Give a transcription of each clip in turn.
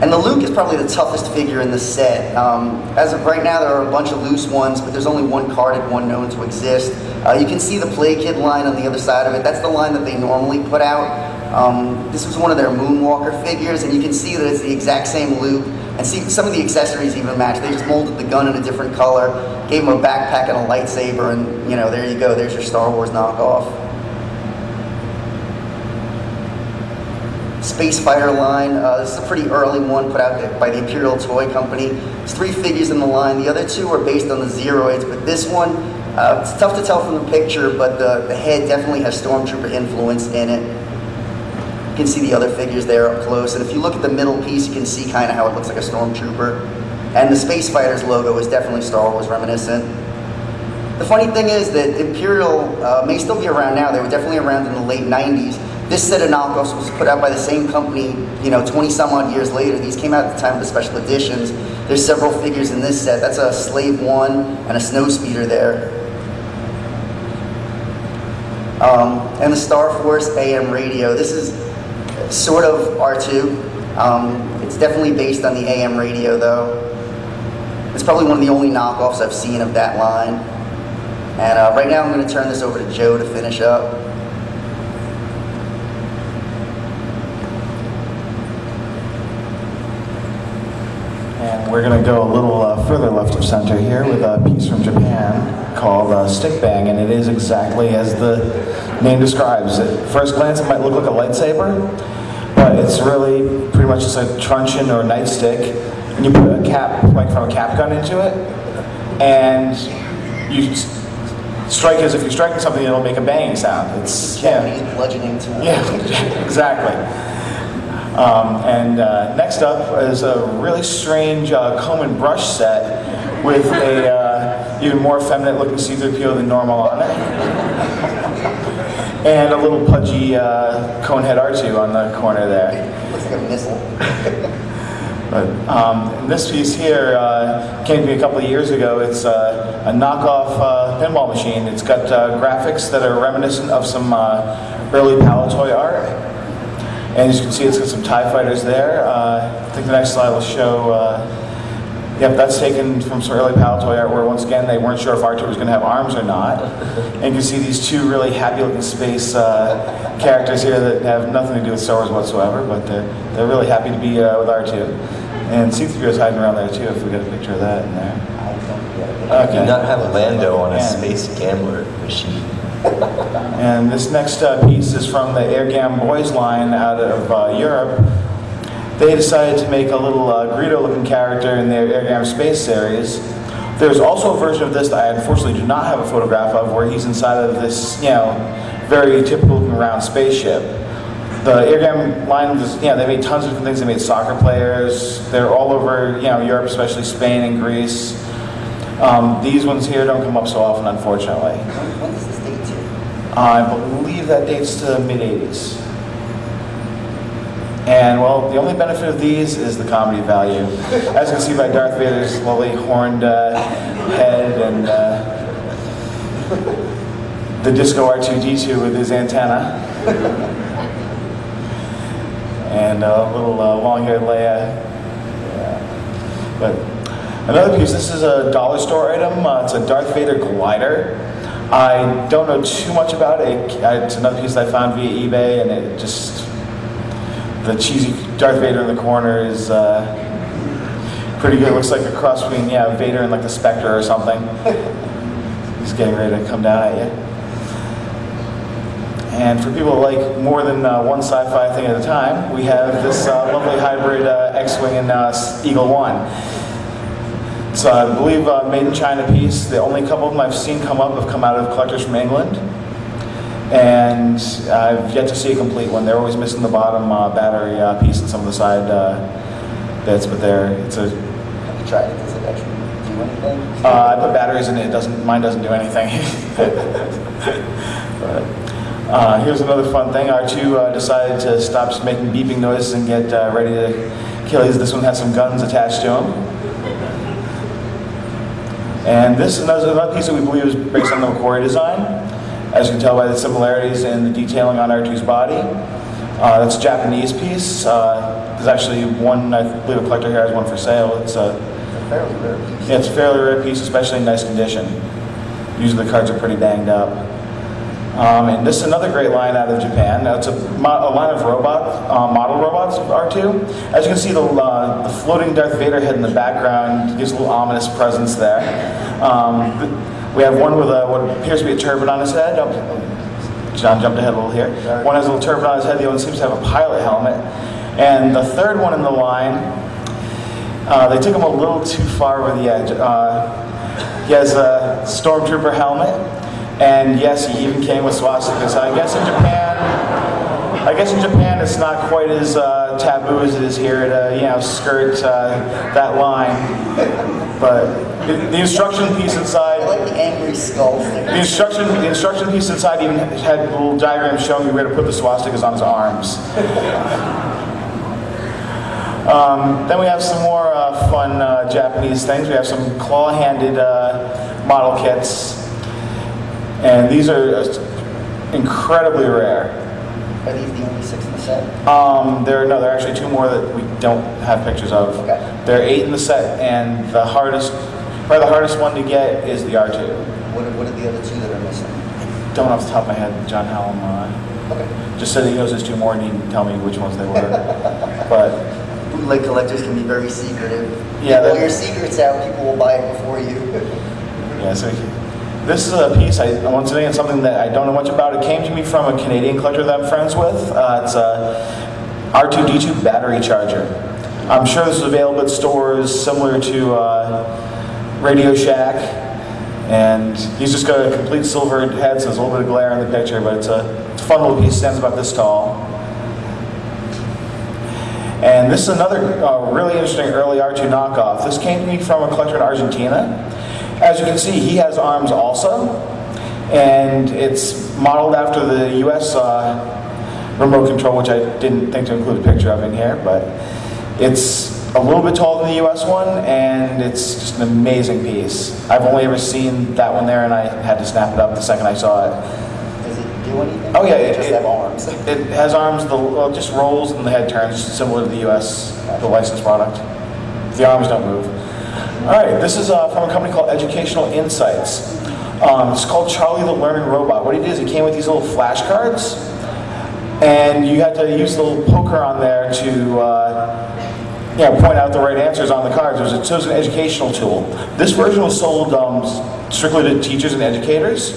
And the Luke is probably the toughest figure in the set. As of right now, there are a bunch of loose ones, but there's only one carded one known to exist. You can see the Play Kid line on the other side of it. That's the line that they normally put out. This was one of their Moonwalker figures, and you can see that it's the exact same Luke. And see, some of the accessories even match. They just molded the gun in a different color, gave him a backpack and a lightsaber, and you know, there you go. There's your Star Wars knockoff. Space Fighter line. This is a pretty early one put out by the Imperial Toy Company. There's 3 figures in the line. The other 2 are based on the Zeroids, but this one, it's tough to tell from the picture, but the head definitely has Stormtrooper influence in it. You can see the other figures there up close, and if you look at the middle piece, you can see kind of how it looks like a Stormtrooper. And the Space Fighters logo is definitely Star Wars reminiscent. The funny thing is that Imperial may still be around now. They were definitely around in the late 90s. This set of knockoffs was put out by the same company, you know, 20 some odd years later. These came out at the time of the special editions. There's several figures in this set. That's a Slave 1 and a Snowspeeder there. And the Star Force AM radio. This is sort of R2. It's definitely based on the AM radio though. It's probably one of the only knockoffs I've seen of that line. And right now I'm going to turn this over to Joe to finish up. And we're going to go a little further left of center here with a piece from Japan called Stick Bang, and it is exactly as the name describes. At first glance it might look like a lightsaber, but it's really pretty much just a truncheon or a nightstick, and you put a cap, like from a cap gun into it, and you strike as if you're striking something, it'll make a banging sound. It's Japanese bludgeoning tool. Yeah, exactly. Next up is a really strange comb and brush set with a even more effeminate looking C-3PO than normal on it. And a little pudgy Conehead R2 on the corner there. Looks like a missile. But this piece here came to me a couple of years ago. It's a knockoff pinball machine. It's got graphics that are reminiscent of some early Palitoy art. And as you can see, it's got some TIE fighters there. I think the next slide will show, yep, that's taken from some early Palitoy art where, once again, they weren't sure if R2 was going to have arms or not. And you can see these 2 really happy-looking space characters here that have nothing to do with Star Wars whatsoever, but they're really happy to be with R2. And C-3PO is hiding around there, too, if we get a picture of that in there. I don't get it. Okay. Do not have Lando on a space gambler machine. And this next piece is from the Airgam Boys line out of Europe. They decided to make a little Greedo-looking character in their Airgam Space series. There's also a version of this that I unfortunately do not have a photograph of, where he's inside of this, you know, very typical-looking round spaceship. The Airgam line, they made tons of different things. They made soccer players. They're all over, Europe, especially Spain and Greece. These ones here don't come up so often, unfortunately. When does this date to? I believe that dates to the mid-80s. And, well, the only benefit of these is the comedy value. As you can see by Darth Vader's lovely horned head and the Disco R2-D2 with his antenna. And a little long-haired Leia. Yeah. But another piece, this is a dollar store item. It's a Darth Vader glider. I don't know too much about it. It's another piece that I found via eBay, and it just, the cheesy Darth Vader in the corner is pretty good. It looks like a cross between, Vader and like the Spectre or something. He's getting ready to come down at you. And for people who like more than one sci-fi thing at a time, we have this lovely hybrid X-Wing and Eagle One. It's, I believe, a made in China piece. The only couple of them I've seen come up have come out of collectors from England. And I've yet to see a complete one. They're always missing the bottom battery piece and some of the side bits, but it's a... Have you tried it? Does it actually do anything? I put batteries in it. Mine doesn't do anything. But, here's another fun thing. R2 decided to stop just making beeping noises and get ready to kill these. This one has some guns attached to him. And this is another piece that we believe is based on the McQuarrie design, as you can tell by the similarities in the detailing on R2's body. That's a Japanese piece. The There's actually one, I believe a collector here has one for sale. It's a fairly rare piece. Yeah, it's a fairly rare piece, especially in nice condition. Usually the cards are pretty banged up. And this is another great line out of Japan. Now, it's a line of model robots of R2. As you can see, the floating Darth Vader head in the background gives a little ominous presence there. We have one with what appears to be a turban on his head. John jumped ahead a little here. One has a little turban on his head, the other one seems to have a pilot helmet. And the third one in the line, they took him a little too far over the edge. He has a stormtrooper helmet, and yes, he even came with swastikas. I guess in Japan it's not quite as taboo as it is here to skirt that line. But the instruction piece inside. I like the angry skull thing. The instruction piece inside even had little diagrams showing you where to put the swastikas on his arms. Then we have some more fun Japanese things. We have some claw-handed model kits, and these are incredibly rare. Are these the only 6 in the set? There are actually 2 more that we don't have pictures of. Okay. There are 8 in the set, and probably the hardest one to get is the R2. What are the other 2 that are missing? Don't off the top of my head, John Hallam Okay. just said he knows there's 2 more, and he didn't tell me which ones they were. But bootleg collectors can be very secretive. Yeah, All your secrets out, people will buy it before you. yeah, so this is a piece, once again, it's something that I don't know much about. It came to me from a Canadian collector that I'm friends with. It's a R2-D2 battery charger. I'm sure this is available at stores similar to Radio Shack. And he's just got a complete silver head, so there's a little bit of glare in the picture, but it's a fun little piece, stands about this tall. And this is another really interesting early R2 knockoff. This came to me from a collector in Argentina. As you can see, he has arms also, and it's modeled after the US remote control, which I didn't think to include a picture of in here, but it's a little bit taller than the US one, and it's just an amazing piece. I've only ever seen that one there, and I had to snap it up the second I saw it. Does it do anything? Oh yeah, it just have arms. It has arms, it just rolls and the head turns, similar to the US, the licensed product. The arms don't move. All right, this is from a company called Educational Insights. It's called Charlie the Learning Robot. What he did is he came with these little flashcards, and you had to use the little poker on there to point out the right answers on the cards. It was an educational tool. This version was sold strictly to teachers and educators.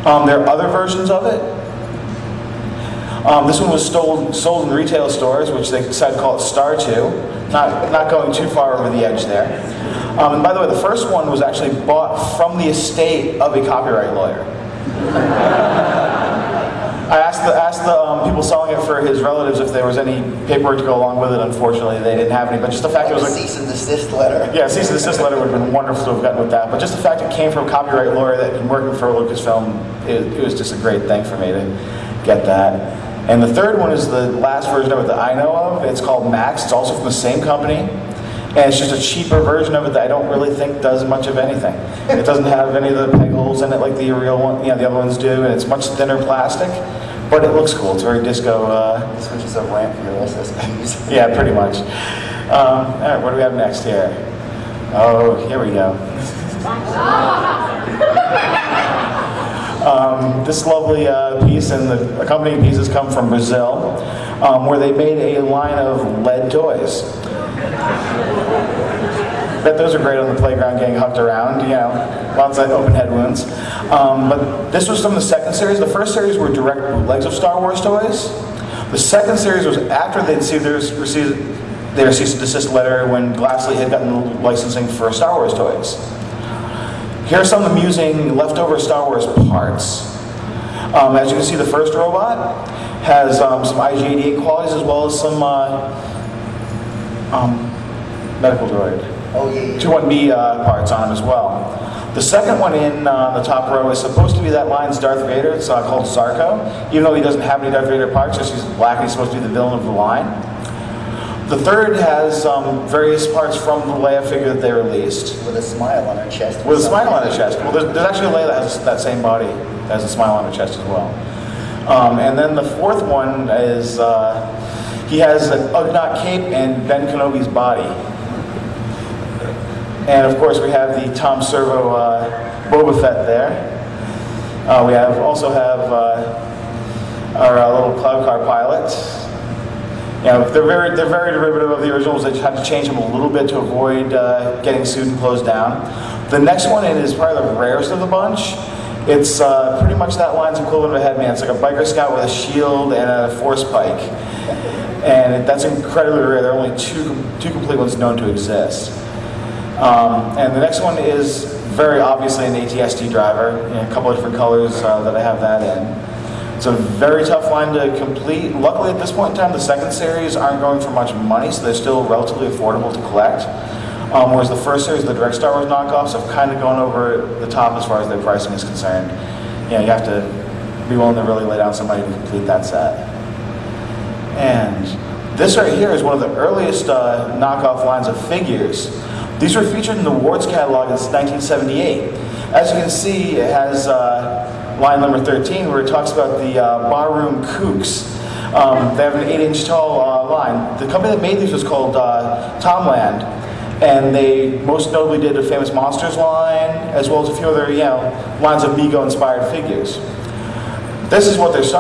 There are other versions of it. This one was sold in retail stores, which they decided to call it Star 2. Not going too far over the edge there. And by the way, the first one was actually bought from the estate of a copyright lawyer. I asked the people selling it for his relatives if there was any paperwork to go along with it. Unfortunately, they didn't have any. But just the fact it was a cease and desist letter. Yeah, a cease and desist letter would have been wonderful to have gotten with that. But just the fact it came from a copyright lawyer that had been working for Lucasfilm, it was just a great thing for me to get that. And the third one is the last version of it that I know of. It's called Max. It's also from the same company. And it's just a cheaper version of it that I don't really think does much of anything. It doesn't have any of the peg holes in it like the real one, the other ones do, and it's much thinner plastic. But it looks cool. It's very disco. This one's just a ramp for your SSDs. Yeah, pretty much. All right, what do we have next here? Oh, here we go. This lovely piece and the accompanying pieces come from Brazil, where they made a line of lead toys. Bet those are great on the playground getting hucked around, lots of open head wounds. But this was from the second series. The first series were direct bootlegs of Star Wars toys. The second series was after they'd received their cease and desist letter when Glassley had gotten licensing for Star Wars toys. Here are some amusing leftover Star Wars parts. As you can see, the first robot has some IG-88 qualities as well as some medical droid. Oh, yeah. 2-1B parts on him as well. The second one in the top row is supposed to be that line's Darth Vader. It's called Zarko. Even though he doesn't have any Darth Vader parts, just he's black and he's supposed to be the villain of the line. The third has various parts from the Leia figure that they released. With a smile on her chest. With a smile on her chest. Well, there's actually a Leia that has that same body, that has a smile on her chest as well. And then the fourth one is, He has an Ugnaught cape and Ben Kenobi's body. And of course, we have the Tom Servo Boba Fett there. We also have our little cloud car pilot. They're very derivative of the originals. They just had to change them a little bit to avoid getting sued and closed down. The next one is probably the rarest of the bunch. It's pretty much that line's equivalent of a headman. It's like a biker scout with a shield and a force pike. And that's incredibly rare. There are only two complete ones known to exist. And the next one is very obviously an ATST driver in a couple of different colors that I have that in. It's a very tough line to complete. Luckily at this point in time, the second series aren't going for much money, so they're still relatively affordable to collect. Whereas the first series, the direct Star Wars knockoffs, have kind of gone over the top as far as their pricing is concerned. You have to be willing to really lay down some money to complete that set. And this right here is one of the earliest knockoff lines of figures. These were featured in the Ward's catalog since 1978. As you can see, it has line number 13 where it talks about the Barroom Kooks. They have an 8-inch tall line. The company that made these was called Tomland, and they most notably did a famous Monsters line, as well as a few other lines of Mego-inspired figures. This is what they're starting